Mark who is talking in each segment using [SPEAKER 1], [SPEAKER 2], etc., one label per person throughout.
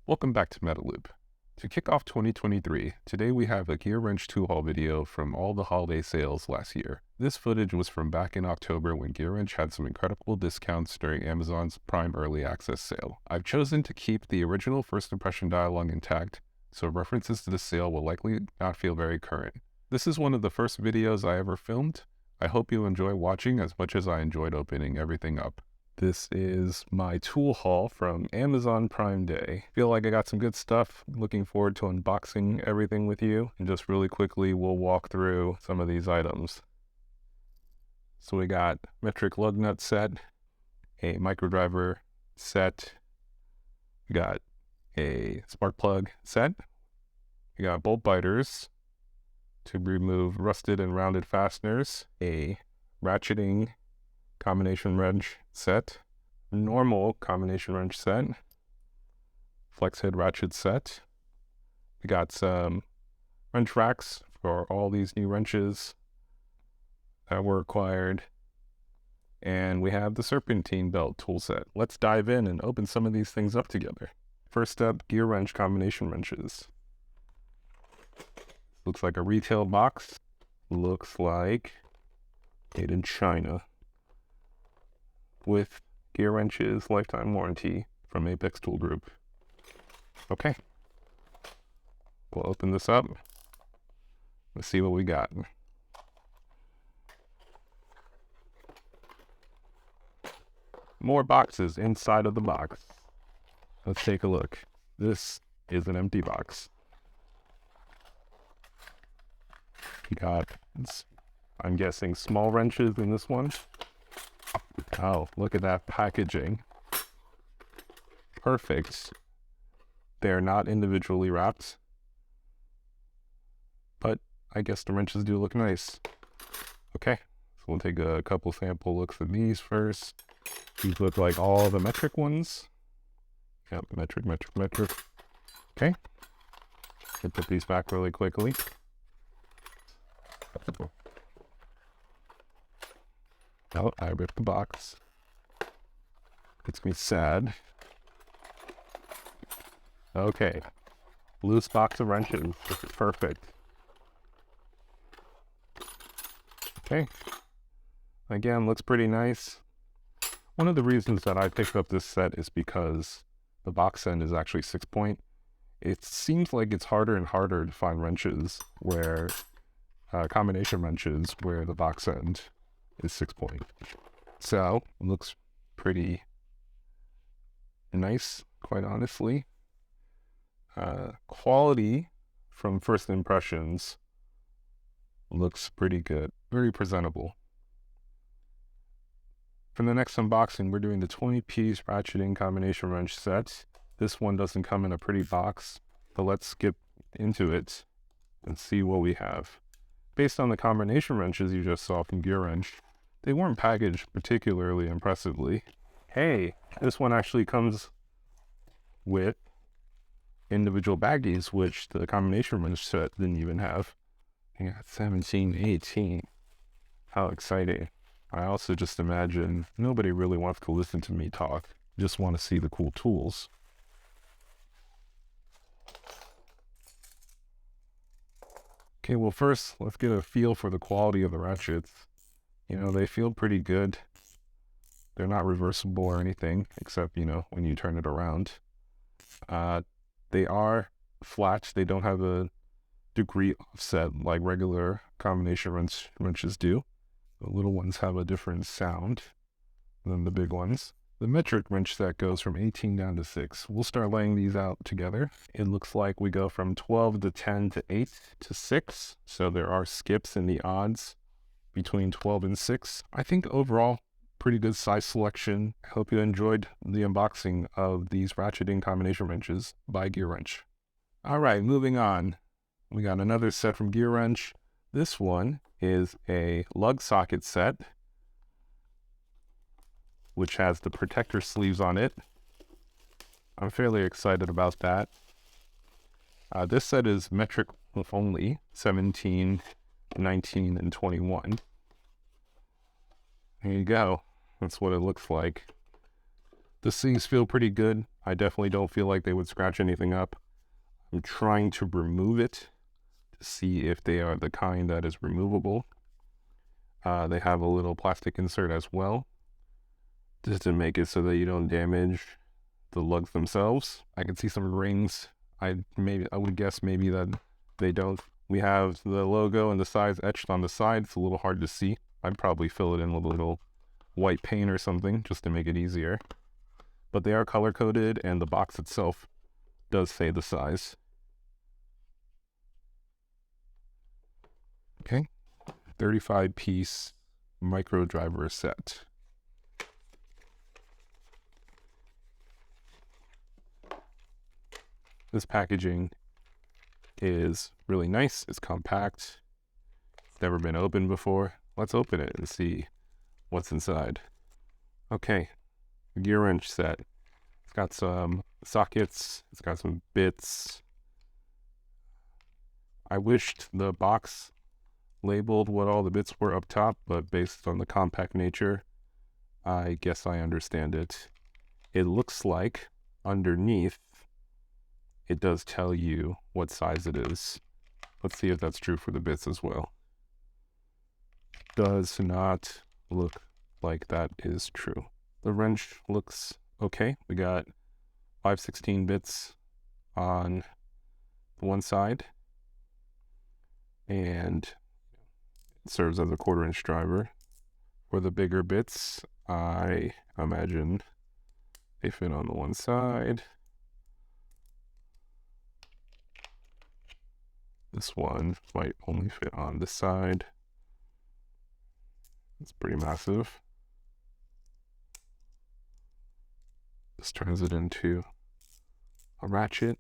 [SPEAKER 1] Welcome back to Metaloop. To kick off 2023, today we have a Gearwrench tool haul video from all the holiday sales last year. This footage was from back in October when Gearwrench had some incredible discounts during Amazon's Prime Early Access sale. I've chosen to keep the original first impression dialogue intact, so references to the sale will likely not feel very current. This is one of the first videos I ever filmed. I hope you enjoy watching as much as I enjoyed opening everything up. This is my tool haul from Amazon Prime Day. Feel like I got some good stuff. Looking forward to unboxing everything with you. And just really quickly, we'll walk through some of these items. So we got metric lug nut set, a MicroDriver set, we got a spark plug set, we got bolt biters to remove rusted and rounded fasteners, a ratcheting combination wrench set, normal combination wrench set, flex head ratchet set. We got some wrench racks for all these new wrenches that were acquired. And we have the Serpentine belt tool set. Let's dive in and open some of these things up together. First up, Gearwrench combination wrenches. Looks like a retail box. Looks like made in China, with Gearwrench's lifetime warranty from Apex Tool Group. Okay, we'll open this up. Let's see what we got. More boxes inside of the box. Let's take a look. This is an empty box. We got, I'm guessing, small wrenches in this one. Oh, look at that packaging. Perfect. They're not individually wrapped, but I guess the wrenches do look nice. Okay, so we'll take a couple sample looks at these first. These look like all the metric ones. Yep, metric. Okay, I'll put these back really quickly. Oh, I ripped the box. Makes me sad. Okay. Loose box of wrenches. This is perfect. Okay. Again, looks pretty nice. One of the reasons that I picked up this set is because the box end is actually 6-point. It seems like it's harder and harder to find wrenches where, combination wrenches where the box end is 6-point. So it looks pretty nice, quite honestly. Quality from first impressions looks pretty good, very presentable. For the next unboxing, we're doing the 20-piece ratcheting combination wrench set. This one doesn't come in a pretty box, but let's skip into it and see what we have. Based on the combination wrenches you just saw from Gearwrench, they weren't packaged particularly impressively. Hey, this one actually comes with individual baggies, which the combination wrench set didn't even have. You got 17, 18. How exciting. I also just imagine nobody really wants to listen to me talk, just want to see the cool tools. Okay, well first, let's get a feel for the quality of the ratchets. You know, they feel pretty good. They're not reversible or anything, except, you know, when you turn it around. They are flat. They don't have a degree offset like regular combination wrenches do. The little ones have a different sound than the big ones. The metric wrench set goes from 18 down to 6. We'll start laying these out together. It looks like we go from 12 to 10 to 8 to 6. So there are skips in the odds between 12 and 6. I think overall, pretty good size selection. I hope you enjoyed the unboxing of these ratcheting combination wrenches by Gearwrench. All right, moving on. We got another set from Gearwrench. This one is a lug socket set, which has the protector sleeves on it. I'm fairly excited about that. This set is metric only, 17, 19, and 21. There you go. That's what it looks like. The things feel pretty good. I definitely don't feel like they would scratch anything up. I'm trying to remove it to see if they are the kind that is removable. They have a little plastic insert as well, just to make it so that you don't damage the lugs themselves. I can see some rings. I would guess maybe that they don't. We have the logo and the size etched on the side. It's a little hard to see. I'd probably fill it in with a little white paint or something just to make it easier. But they are color coded, and the box itself does say the size. Okay, 35-piece MicroDriver set. This packaging is really nice. It's compact. It's never been opened before. Let's open it and see what's inside. Okay, Gearwrench set. It's got some sockets. It's got some bits. I wished the box labeled what all the bits were up top, but based on the compact nature, I guess I understand it. It looks like underneath it does tell you what size it is. Let's see if that's true for the bits as well. Does not look like that is true. The wrench looks okay. We got 5/16 bits on one side, and it serves as a 1/4-inch driver. For the bigger bits, I imagine they fit on the one side. This one might only fit on this side. It's pretty massive. This turns it into a ratchet.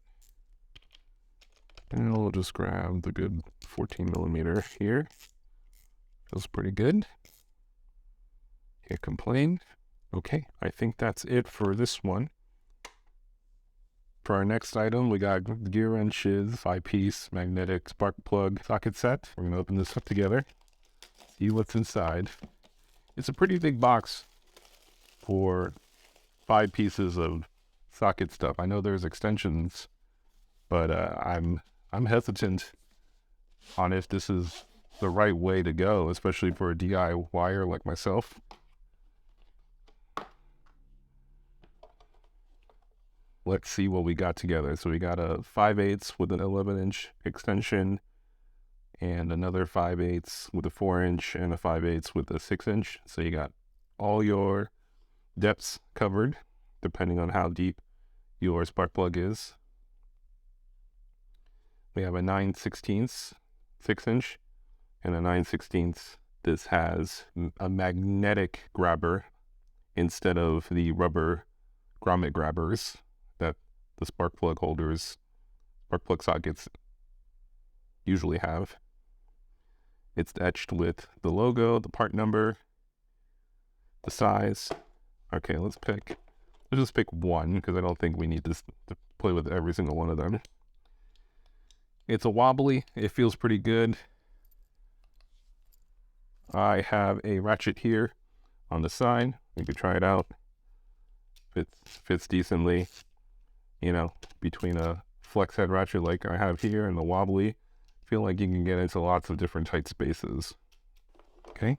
[SPEAKER 1] And we'll just grab the good 14mm here. Feels pretty good. Can't complain. Okay, I think that's it for this one. For our next item, we got Gearwrench's 5-piece magnetic spark plug socket set. We're gonna open this up together, see what's inside. It's a pretty big box for 5 pieces of socket stuff. I know there's extensions, but I'm hesitant on if this is the right way to go, especially for a DIYer like myself. Let's see what we got together. So we got a 5/8 with an 11-inch extension, and another 5/8 with a 4-inch, and a 5/8 with a 6-inch. So you got all your depths covered, depending on how deep your spark plug is. We have a 9/16 6-inch and a 9/16. This has a magnetic grabber instead of the rubber grommet grabbers that the spark plug holders, spark plug sockets usually have. It's etched with the logo, the part number, the size. Okay, let's just pick one, because I don't think we need to play with every single one of them. It's a wobbly. It feels pretty good. I have a ratchet here on the side. You could try it out. Fits decently. You know, between a flex head ratchet like I have here and the wobbly, I feel like you can get into lots of different tight spaces. Okay,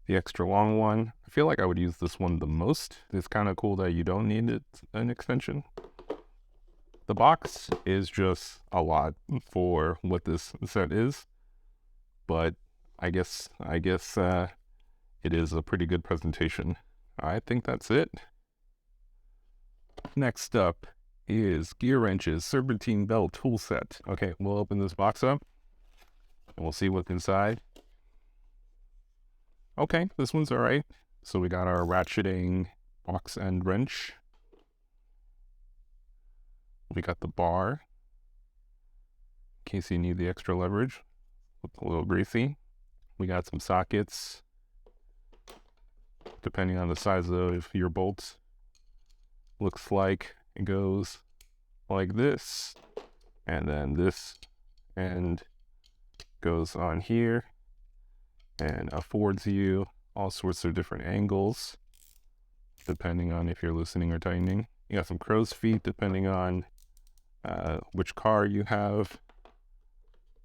[SPEAKER 1] the extra long one, I feel like I would use this one the most. It's kind of cool that you don't need an extension. The box is just a lot for what this set is, but I guess it is a pretty good presentation. I think that's it. Next up is Gearwrench's Serpentine belt tool set. Okay, we'll open this box up and we'll see what's inside. Okay, this one's all right. So we got our ratcheting box and wrench. We got the bar, in case you need the extra leverage. Looks a little greasy. We got some sockets, depending on the size of your bolts. Looks like it goes like this, and then this end goes on here and affords you all sorts of different angles depending on if you're loosening or tightening. You got some crow's feet, depending on which car you have.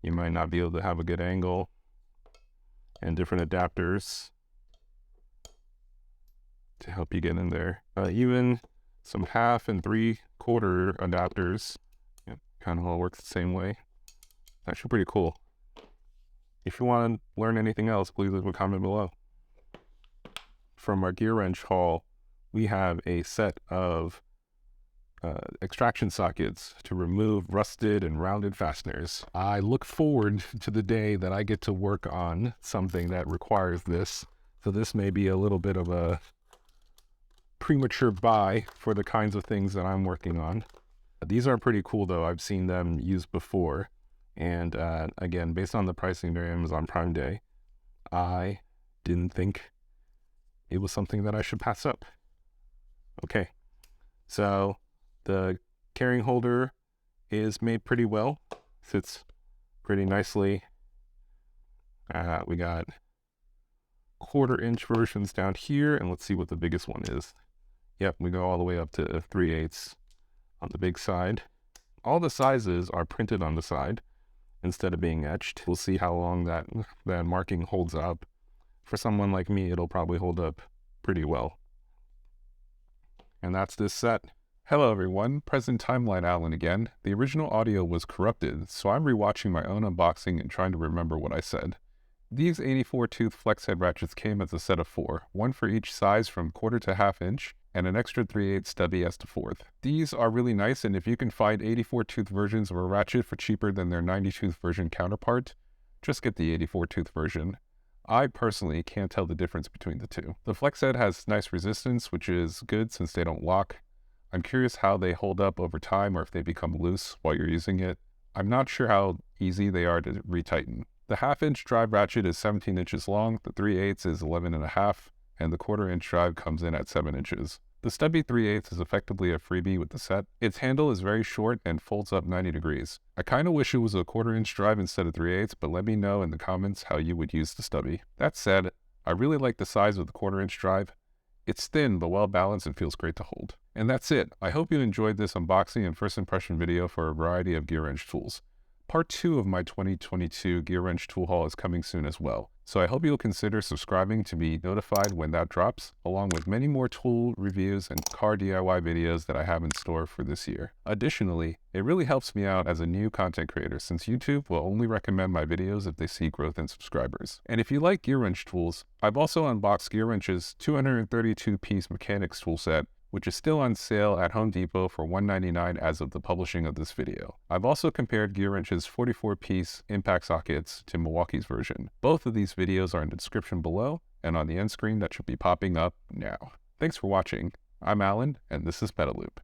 [SPEAKER 1] You might not be able to have a good angle, and different adapters to help you get in there. Even some 1/2 and 3/4 adapters, kind of all works the same way. Actually pretty cool. If you want to learn anything else, please leave a comment below. From our Gearwrench haul, we have a set of extraction sockets to remove rusted and rounded fasteners. I look forward to the day that I get to work on something that requires this. So this may be a little bit of a premature buy for the kinds of things that I'm working on. These are pretty cool though. I've seen them used before. And again, based on the pricing during Amazon Prime Day, I didn't think it was something that I should pass up. Okay, so the carrying holder is made pretty well. Sits pretty nicely. We got 1/4-inch versions down here, and let's see what the biggest one is. Yep, we go all the way up to 3/8 on the big side. All the sizes are printed on the side instead of being etched. We'll see how long that marking holds up. For someone like me, it'll probably hold up pretty well. And that's this set. Hello everyone, present timeline Alan again. The original audio was corrupted, so I'm rewatching my own unboxing and trying to remember what I said. These 84-tooth flex head ratchets came as a set of 4, one for each size from 1/4 to 1/2 inch, and an extra 3/8 stubby as to 1/4. These are really nice, and if you can find 84-tooth versions of a ratchet for cheaper than their 90-tooth version counterpart, just get the 84-tooth version. I personally can't tell the difference between the two. The flex head has nice resistance, which is good since they don't lock. I'm curious how they hold up over time or if they become loose while you're using it. I'm not sure how easy they are to retighten. The 1/2 inch drive ratchet is 17 inches long, the 3/8 is 11.5, and the 1/4 inch drive comes in at 7 inches. The stubby 3/8 is effectively a freebie with the set. Its handle is very short and folds up 90 degrees. I kinda wish it was a 1/4 inch drive instead of 3/8, but let me know in the comments how you would use the stubby. That said, I really like the size of the 1/4 inch drive. It's thin but well balanced and feels great to hold. And that's it. I hope you enjoyed this unboxing and first impression video for a variety of Gearwrench tools. Part 2 of my 2022 Gearwrench tool haul is coming soon as well, so I hope you'll consider subscribing to be notified when that drops, along with many more tool reviews and car DIY videos that I have in store for this year. Additionally, it really helps me out as a new content creator since YouTube will only recommend my videos if they see growth in subscribers. And if you like Gearwrench tools, I've also unboxed Gearwrench's 232-piece mechanics tool set, which is still on sale at Home Depot for $199 as of the publishing of this video. I've also compared Gearwrench's 44-piece impact sockets to Milwaukee's version. Both of these videos are in the description below and on the end screen that should be popping up now. Thanks for watching. I'm Alan, and this is Metaloop.